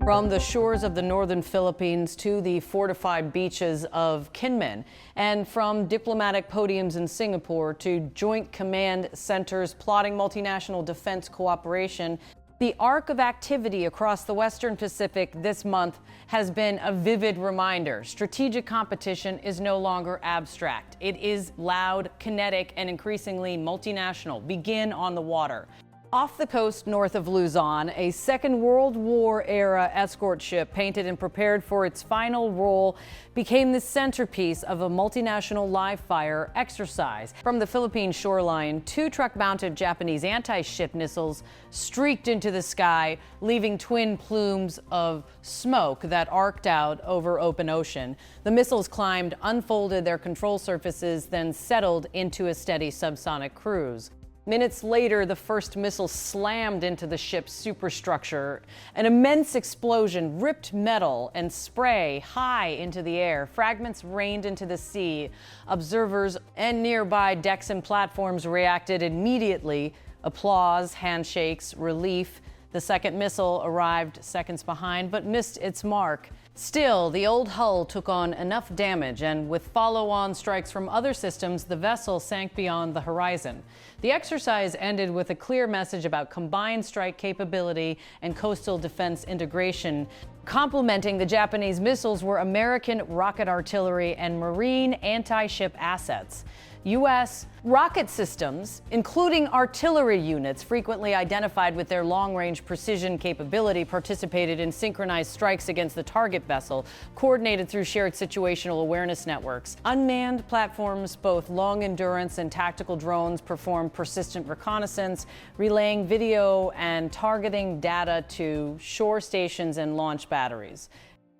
From the shores of the northern Philippines to the fortified beaches of Kinmen, and from diplomatic podiums in Singapore to joint command centers plotting multinational defense cooperation, the arc of activity across the Western Pacific this month has been a vivid reminder. Strategic competition is no longer abstract. It is loud, kinetic, and increasingly multinational. Begin on the water. Off the coast north of Luzon, a Second World War-era escort ship painted and prepared for its final role became the centerpiece of a multinational live-fire exercise. From the Philippine shoreline, two truck-mounted Japanese anti-ship missiles streaked into the sky, leaving twin plumes of smoke that arced out over open ocean. The missiles climbed, unfolded their control surfaces, then settled into a steady subsonic cruise. Minutes later, the first missile slammed into the ship's superstructure. An immense explosion ripped metal and spray high into the air. Fragments rained into the sea. Observers and nearby decks and platforms reacted immediately. Applause, handshakes, relief. The second missile arrived seconds behind, but missed its mark. Still, the old hull took on enough damage, and with follow-on strikes from other systems, the vessel sank beyond the horizon. The exercise ended with a clear message about combined strike capability and coastal defense integration. Complementing the Japanese missiles were American rocket artillery and marine anti-ship assets. U.S. rocket systems, including artillery units frequently identified with their long-range precision capability, participated in synchronized strikes against the target vessel, coordinated through shared situational awareness networks. Unmanned platforms, both long-endurance and tactical drones, performed persistent reconnaissance, relaying video and targeting data to shore stations and launch batteries.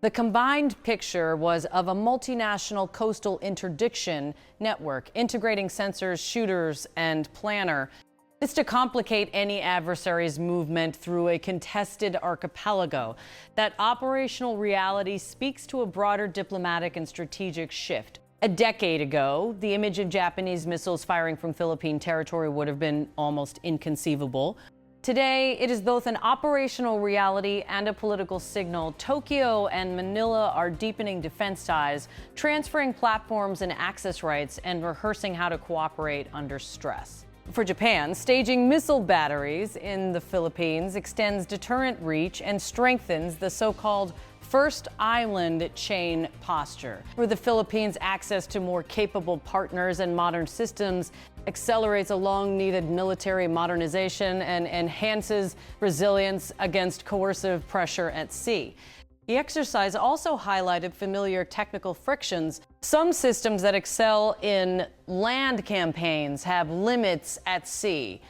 The combined picture was of a multinational coastal interdiction network, integrating sensors, shooters, and planner. This to complicate any adversary's movement through a contested archipelago. That operational reality speaks to a broader diplomatic and strategic shift. A decade ago, the image of Japanese missiles firing from Philippine territory would have been almost inconceivable. Today, it is both an operational reality and a political signal. Tokyo and Manila are deepening defense ties, transferring platforms and access rights, and rehearsing how to cooperate under stress. For Japan, staging missile batteries in the Philippines extends deterrent reach and strengthens the so-called first island chain posture. For the Philippines, access to more capable partners and modern systems accelerates a long-needed military modernization and enhances resilience against coercive pressure at sea. The exercise also highlighted familiar technical frictions. Some systems that excel in land campaigns have limits at sea.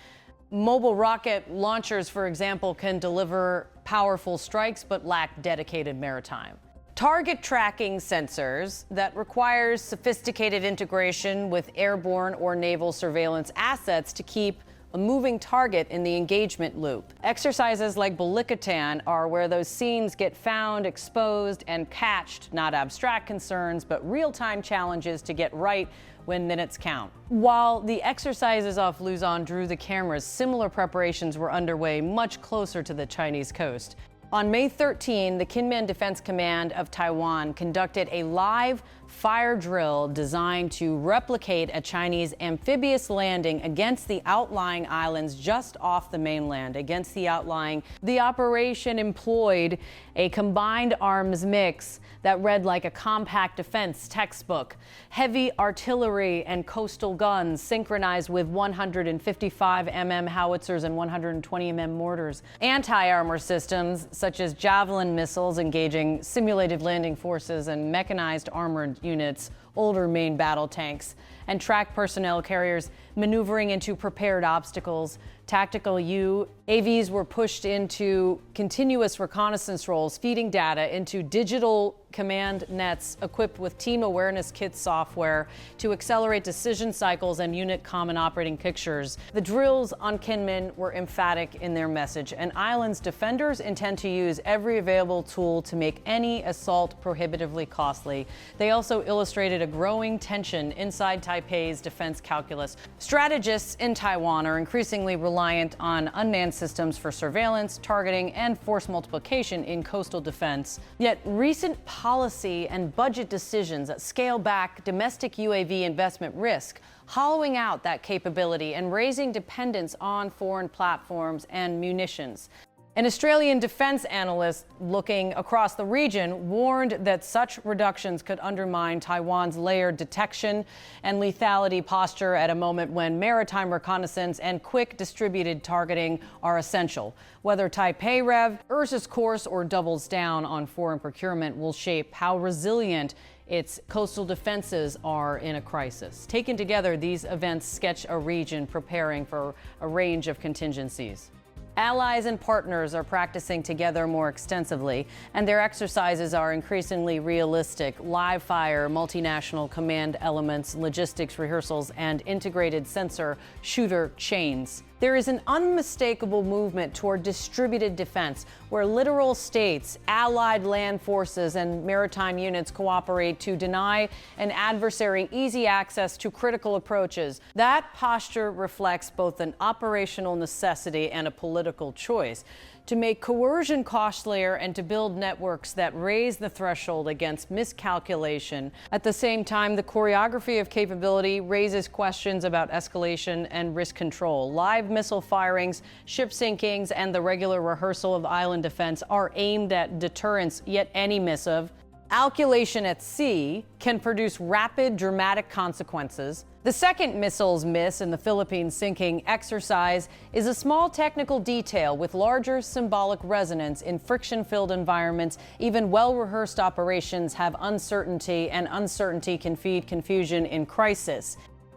Mobile rocket launchers, for example, can deliver powerful strikes but lack dedicated maritime. Target tracking sensors that requires sophisticated integration with airborne or naval surveillance assets to keep a moving target in the engagement loop. Exercises like Balikatan are where those scenes get found, exposed, and catched, not abstract concerns, but real-time challenges to get right when minutes count. While the exercises off Luzon drew the cameras, similar preparations were underway much closer to the Chinese coast. On May 13, the Kinmen Defense Command of Taiwan conducted a live fire drill designed to replicate a Chinese amphibious landing against the outlying islands just off the mainland. The operation employed a combined arms mix that read like a compact defense textbook. Heavy artillery and coastal guns synchronized with 155 mm howitzers and 120 mm mortars. Anti-armor systems such as Javelin missiles engaging simulated landing forces and mechanized armored units, older main battle tanks, and tracked personnel carriers maneuvering into prepared obstacles. Tactical UAVs were pushed into continuous reconnaissance roles, feeding data into digital command nets equipped with team awareness kit software to accelerate decision cycles and unit common operating pictures. The drills on Kinmen were emphatic in their message. An island's defenders intend to use every available tool to make any assault prohibitively costly. They also illustrated a growing tension inside Taipei's defense calculus. Strategists in Taiwan are increasingly reliant on unmanned systems for surveillance, targeting, and force multiplication in coastal defense. Yet recent policy and budget decisions that scale back domestic UAV investment risk, hollowing out that capability and raising dependence on foreign platforms and munitions. An Australian defense analyst looking across the region warned that such reductions could undermine Taiwan's layered detection and lethality posture at a moment when maritime reconnaissance and quick distributed targeting are essential. Whether Taipei reverses course or doubles down on foreign procurement will shape how resilient its coastal defenses are in a crisis. Taken together, these events sketch a region preparing for a range of contingencies. Allies and partners are practicing together more extensively, and their exercises are increasingly realistic. Live fire, multinational command elements, logistics rehearsals, and integrated sensor shooter chains. There is an unmistakable movement toward distributed defense, where literal states, allied land forces, and maritime units cooperate to deny an adversary easy access to critical approaches. That posture reflects both an operational necessity and a political choice to make coercion costlier and to build networks that raise the threshold against miscalculation. At the same time, the choreography of capability raises questions about escalation and risk control. Live missile firings, ship sinkings, and the regular rehearsal of island defense are aimed at deterrence, yet any missive calculation at sea can produce rapid, dramatic consequences. The second missile's miss in the Philippines sinking exercise is a small technical detail with larger symbolic resonance in friction-filled environments. Even well-rehearsed operations have uncertainty, and uncertainty can feed confusion in crisis.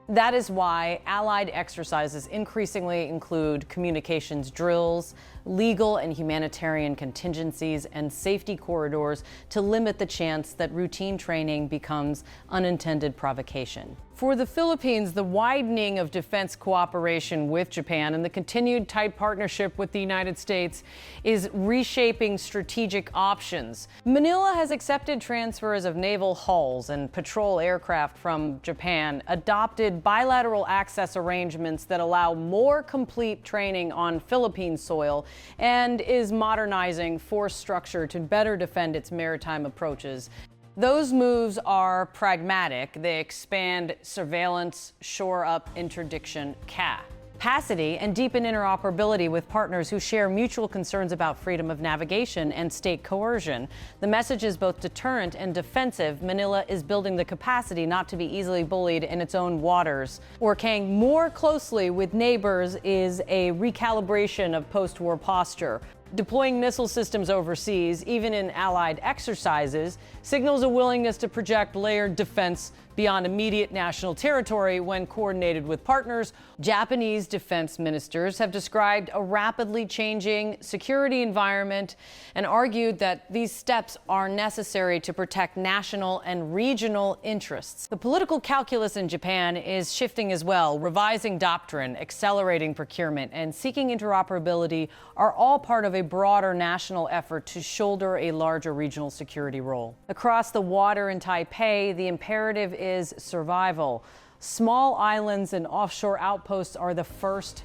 That is why allied exercises increasingly include communications drills, legal and humanitarian contingencies, and safety corridors to limit the chance that routine training becomes unintended provocation. For the Philippines, the widening of defense cooperation with Japan and the continued tight partnership with the United States is reshaping strategic options. Manila has accepted transfers of naval hulls and patrol aircraft from Japan, adopted bilateral access arrangements that allow more complete training on Philippine soil, and is modernizing force structure to better defend its maritime approaches. Those moves are pragmatic. They expand surveillance, shore up interdiction capacity, and deepen interoperability with partners who share mutual concerns about freedom of navigation and state coercion. The message is both deterrent and defensive. Manila is building the capacity not to be easily bullied in its own waters. Working more closely with neighbors is a recalibration of post-war posture. Deploying missile systems overseas, even in allied exercises, signals a willingness to project layered defense beyond immediate national territory when coordinated with partners. Japanese defense ministers have described a rapidly changing security environment and argued that these steps are necessary to protect national and regional interests. The political calculus in Japan is shifting as well. Revising doctrine, accelerating procurement, and seeking interoperability are all part of a broader national effort to shoulder a larger regional security role. Across the water in Taipei, the imperative is survival. Small islands and offshore outposts are the first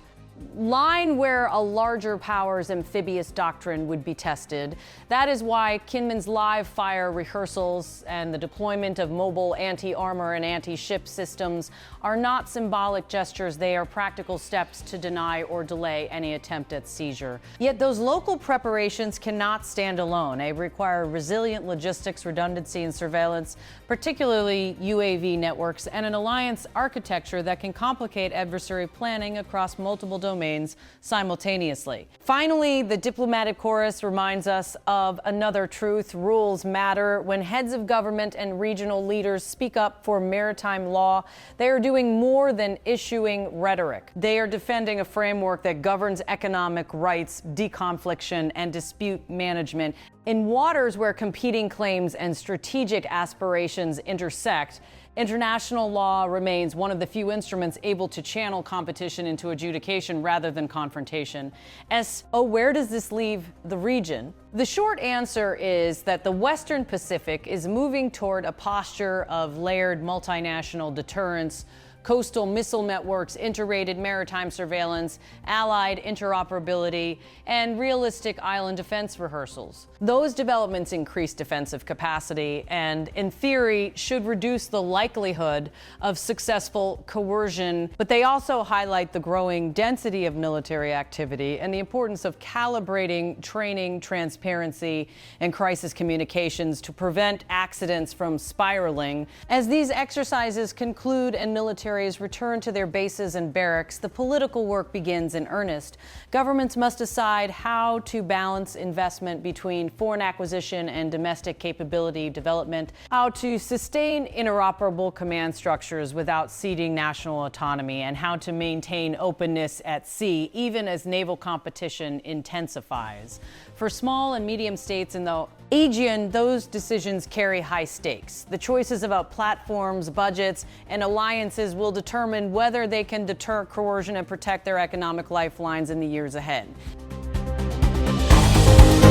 line where a larger power's amphibious doctrine would be tested. That is why Kinmen's live fire rehearsals and the deployment of mobile anti-armor and anti-ship systems are not symbolic gestures. They are practical steps to deny or delay any attempt at seizure. Yet those local preparations cannot stand alone. They require resilient logistics, redundancy, and surveillance, particularly UAV networks, and an alliance architecture that can complicate adversary planning across multiple domains simultaneously. Finally, the diplomatic chorus reminds us of another truth. Rules matter. When heads of government and regional leaders speak up for maritime law, they are doing more than issuing rhetoric. They are defending a framework that governs economic rights, deconfliction, and dispute management. In waters where competing claims and strategic aspirations intersect, international law remains one of the few instruments able to channel competition into adjudication rather than confrontation. Where does this leave the region? The short answer is that the Western Pacific is moving toward a posture of layered multinational deterrence, coastal missile networks, interrated maritime surveillance, allied interoperability, and realistic island defense rehearsals. Those developments increase defensive capacity and, in theory, should reduce the likelihood of successful coercion, but they also highlight the growing density of military activity and the importance of calibrating training, transparency, and crisis communications to prevent accidents from spiraling. As these exercises conclude and military return to their bases and barracks, the political work begins in earnest. Governments must decide how to balance investment between foreign acquisition and domestic capability development, how to sustain interoperable command structures without ceding national autonomy, and how to maintain openness at sea, even as naval competition intensifies. For small and medium states in the Aegean, those decisions carry high stakes. The choices about platforms, budgets, and alliances will determine whether they can deter coercion and protect their economic lifelines in the years ahead.